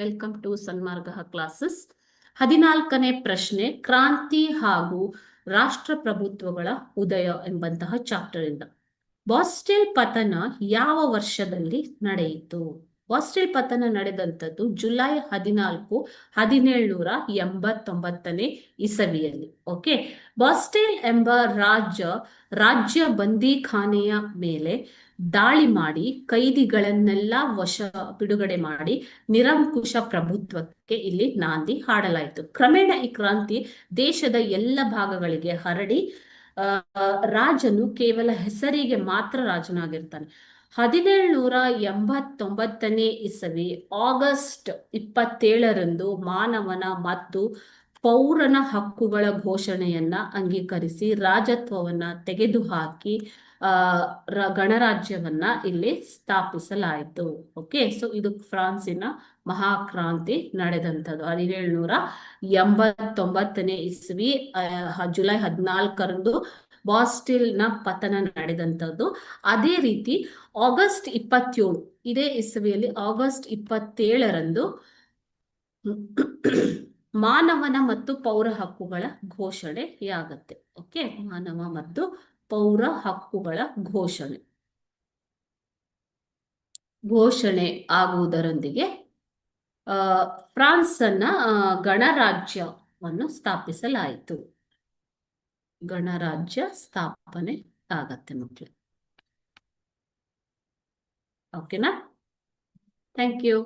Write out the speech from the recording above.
Welcome to Sanmarga classes. 14ನೇ ಪ್ರಶ್ನೆ, ಕ್ರಾಂತಿ ಹಾಗೂ ರಾಷ್ಟ್ರಪ್ರಭುತ್ವಗಳ ಉದಯ ಎಂಬಂತಹ ಚಾಪ್ಟರ್ ಇಂದ. ಬಾಸ್ಟೆಲ್ ಪತನ ಯಾವ ವರ್ಷದಲ್ಲಿ ನಡೆಯಿತು? ಬಾಸ್ಟೆಲ್ ಪತನ ನಡೆದಂಥದ್ದು ಜುಲೈ 14, 1789 ಇಸವಿಯಲ್ಲಿ. ಓಕೆ, ಬಾಸ್ಟೆಲ್ ಎಂಬ ರಾಜ್ಯ ಬಂದಿಖಾನೆಯ ಮೇಲೆ ದಾಳಿ ಮಾಡಿ ಕೈದಿಗಳನ್ನೆಲ್ಲ ಬಿಡುಗಡೆ ಮಾಡಿ ನಿರಂಕುಶ ಪ್ರಭುತ್ವಕ್ಕೆ ಇಲ್ಲಿ ನಾಂದಿ ಹಾಡಲಾಯಿತು. ಕ್ರಮೇಣ ಈ ಕ್ರಾಂತಿ ದೇಶದ ಎಲ್ಲ ಭಾಗಗಳಿಗೆ ಹರಡಿ ರಾಜನು ಕೇವಲ ಹೆಸರಿಗೆ ಮಾತ್ರ ರಾಜನಾಗಿರ್ತಾನೆ. 1789 ಇಸವಿ ಆಗಸ್ಟ್ 27ರಂದು ಮಾನವನ ಮತ್ತು ಪೌರನ ಹಕ್ಕುಗಳ ಘೋಷಣೆಯನ್ನ ಅಂಗೀಕರಿಸಿ ರಾಜತ್ವವನ್ನ ತೆಗೆದುಹಾಕಿ ಗಣರಾಜ್ಯವನ್ನ ಇಲ್ಲಿ ಸ್ಥಾಪಿಸಲಾಯಿತು. ಓಕೆ, ಸೊ ಇದು ಫ್ರಾನ್ಸಿನ ಮಹಾಕ್ರಾಂತಿ ನಡೆದಂಥದ್ದು 1789 ಇಸ್ವಿ ಜುಲೈ 14ರಂದು ಬಾಸ್ಟೆಲ್ ನ ಪತನ ನಡೆದಂಥದ್ದು. ಅದೇ ರೀತಿ ಆಗಸ್ಟ್ 27 ಇದೇ ಇಸವಿಯಲ್ಲಿ ಆಗಸ್ಟ್ 27ರಂದು ಮಾನವನ ಮತ್ತು ಪೌರ ಹಕ್ಕುಗಳ ಘೋಷಣೆಯಾಗತ್ತೆ. ಓಕೆ, ಮಾನವ ಮತ್ತು ಪೌರ ಹಕ್ಕುಗಳ ಘೋಷಣೆ ಆಗುವುದರೊಂದಿಗೆ ಫ್ರಾನ್ಸ್ ಅನ್ನ ಗಣರಾಜ್ಯವನ್ನು ಸ್ಥಾಪಿಸಲಾಯಿತು. ಗಣರಾಜ್ಯ ಸ್ಥಾಪನೆ ಆಗತ್ತೆ ಮಕ್ಕಳು. ಓಕೆನಾ? Thank you.